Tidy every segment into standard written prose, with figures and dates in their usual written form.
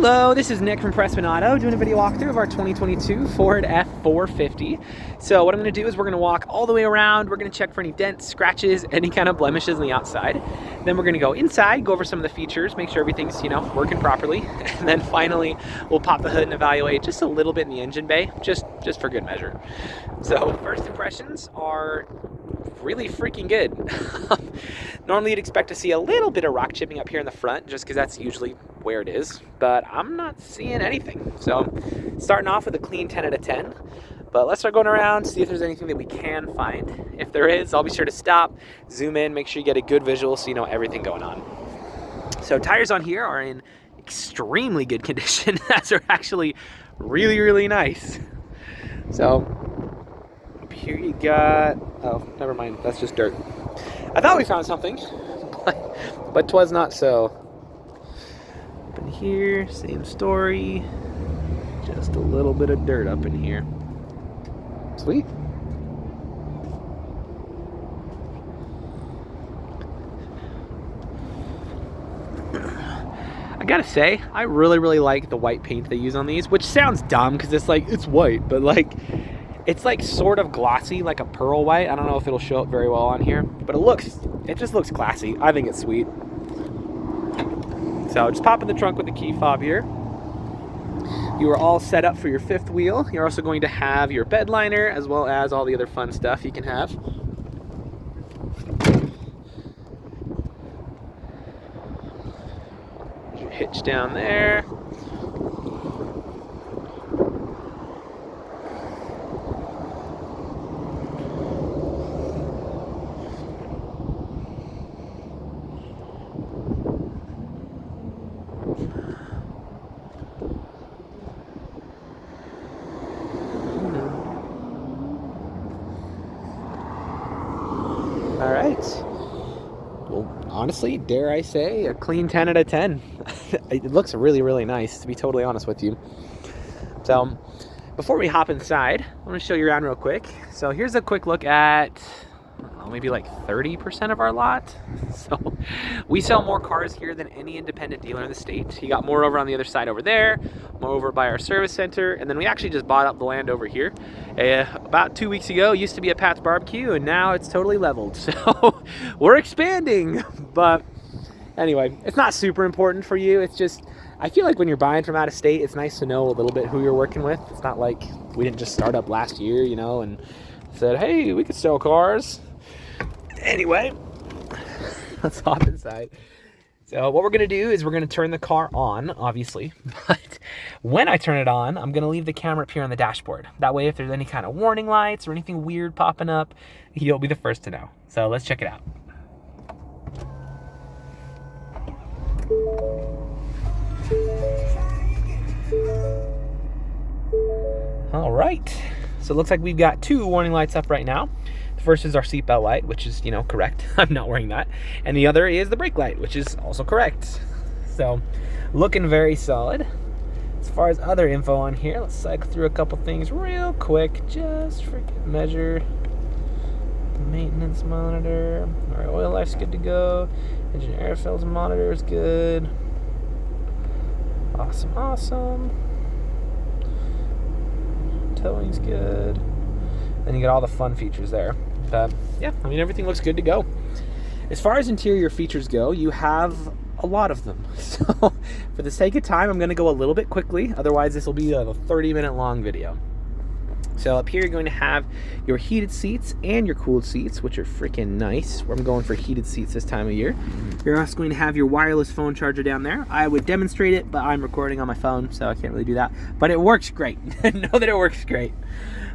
Hello, this is Nick from Prestman Auto doing a video walkthrough of our 2022 Ford F-450. So what I'm going to do is we're going to walk all the way around. We're going to check for any dents, scratches, any kind of blemishes on the outside. Then we're going to go inside, go over some of the features, make sure everything's, working properly. And then finally, we'll pop the hood and evaluate just a little bit in the engine bay, just for good measure. So first impressions are really freaking good. Normally you'd expect to see a little bit of rock chipping up here in the front just because that's usually where it is, but I'm not seeing anything. So starting off with a clean 10 out of 10, but let's start going around, see if there's anything that we can find. If there is, I'll be sure to stop, zoom in, make sure you get a good visual so you know everything going on. So tires on here are in extremely good condition. Those are actually really, really nice. So up here you got, oh, never mind, that's just dirt. I thought we found something, but 'twas not so. Up in here, same story. Just a little bit of dirt up in here. Sweet. I gotta say, I really like the white paint they use on these, which sounds dumb because it's white, but it's sort of glossy, like a pearl white. I don't know if it'll show up very well on here, but it just looks classy. I think it's sweet. So just pop in the trunk with the key fob here. You are all set up for your fifth wheel. You're also going to have your bed liner as well as all the other fun stuff you can have. There's your hitch down there. All right. Well, honestly, dare I say, a clean 10 out of 10. It looks really nice, to be totally honest with you. So, before we hop inside, I want to show you around real quick. So here's a quick look at maybe like 30% of our lot. So we sell more cars here than any independent dealer in the state. You got more over on the other side over there, more over by our service center, and then we actually just bought up the land over here. About 2 weeks ago, it used to be a Pat's Barbecue, and now it's totally leveled. So we're expanding, but anyway, it's not super important for you. It's just, I feel like when you're buying from out of state, it's nice to know a little bit who you're working with. It's not like we didn't just start up last year, and said, hey, we could sell cars. Anyway, let's hop inside. So what we're going to do is we're going to turn the car on, obviously. But when I turn it on, I'm going to leave the camera up here on the dashboard. That way, if there's any kind of warning lights or anything weird popping up, you'll be the first to know. So let's check it out. All right. So it looks like we've got two warning lights up right now. First is our seatbelt light, which is, correct. I'm not wearing that. And the other is the brake light, which is also correct. So, looking very solid. As far as other info on here, let's cycle through a couple things real quick, just for good measure. Maintenance monitor. All right, oil life's good to go. Engine air fills monitor is good. Awesome. Towing's good. Then you get all the fun features there. Yeah, everything looks good to go. As far as interior features go, you have a lot of them. So for the sake of time, I'm going to go a little bit quickly. Otherwise, this will be a 30-minute long video. So up here, you're going to have your heated seats and your cooled seats, which are freaking nice. I'm going for heated seats this time of year. You're also going to have your wireless phone charger down there. I would demonstrate it, but I'm recording on my phone, so I can't really do that. But it works great. Know that it works great.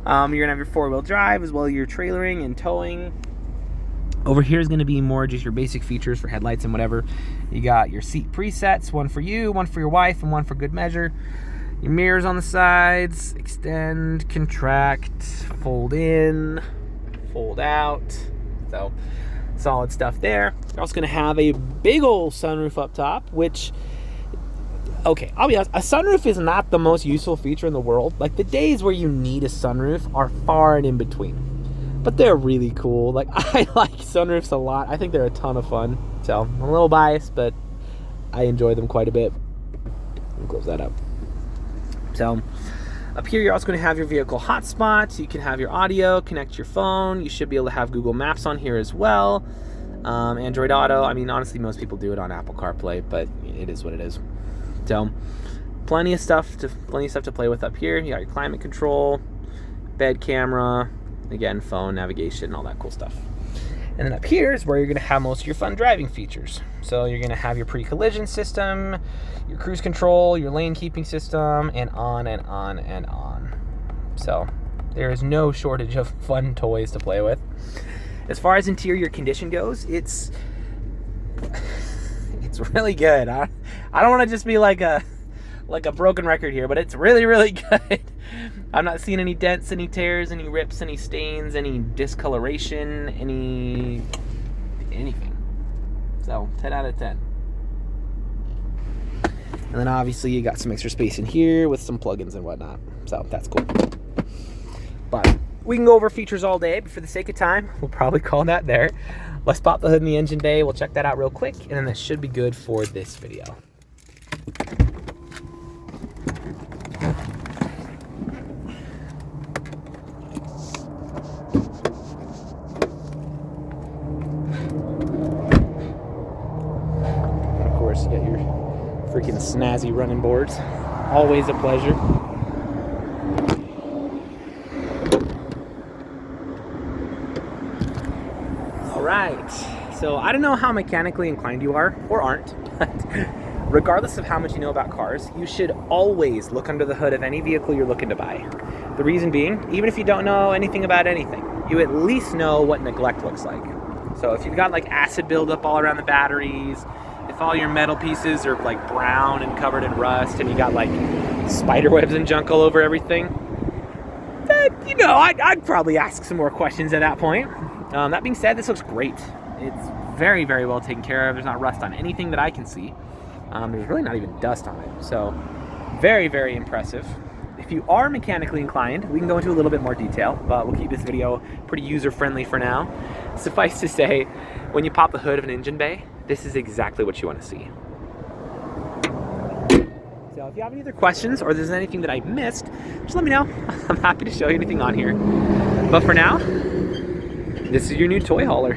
You're going to have your four-wheel drive as well as your trailering and towing. Over here is going to be more just your basic features for headlights and whatever. You got your seat presets, one for you, one for your wife, and one for good measure. Your mirrors on the sides, extend, contract, fold in, fold out. So solid stuff there. You're also going to have a big old sunroof up top, which, okay, I'll be honest, a sunroof is not the most useful feature in the world. Like, the days where you need a sunroof are far and in between. But they're really cool. Like, I like sunroofs a lot. I think they're a ton of fun. So, I'm a little biased, but I enjoy them quite a bit. Let me close that up. So up here, you're also going to have your vehicle hotspot. You can have your audio, connect your phone. You should be able to have Google Maps on here as well. Android Auto. I mean, honestly, most people do it on Apple CarPlay, but it is what it is. So plenty of stuff to play with up here. You got your climate control, bed camera, again, phone, navigation, all that cool stuff. And then up here is where you're going to have most of your fun driving features. So you're going to have your pre-collision system, your cruise control, your lane keeping system, and on and on and on. So there is no shortage of fun toys to play with. As far as interior condition goes, it's really good. I don't want to just be like a broken record here, but it's really, really good. I'm not seeing any dents, any tears, any rips, any stains, any discoloration, anything. So 10 out of 10. And then obviously you got some extra space in here with some plugins and whatnot. So that's cool. But we can go over features all day, but for the sake of time, we'll probably call that there. Let's pop the hood in the engine bay. We'll check that out real quick, and then that should be good for this video. You got your freaking snazzy running boards. Always a pleasure. All right. So I don't know how mechanically inclined you are or aren't, but regardless of how much you know about cars, you should always look under the hood of any vehicle you're looking to buy. The reason being, even if you don't know anything about anything, you at least know what neglect looks like. So if you've got like acid buildup all around the batteries, if all your metal pieces are like brown and covered in rust, and you got like spider webs and junk all over everything, then, you know, I'd probably ask some more questions at that point. That being said, this looks great. It's very, very well taken care of. There's not rust on anything that I can see. There's really not even dust on it. So very, very impressive. If you are mechanically inclined, we can go into a little bit more detail, but we'll keep this video pretty user-friendly for now. Suffice to say, when you pop the hood of an engine bay, this is exactly what you want to see. So if you have any other questions or there's anything that I missed, just let me know. I'm happy to show you anything on here. But for now, this is your new toy hauler.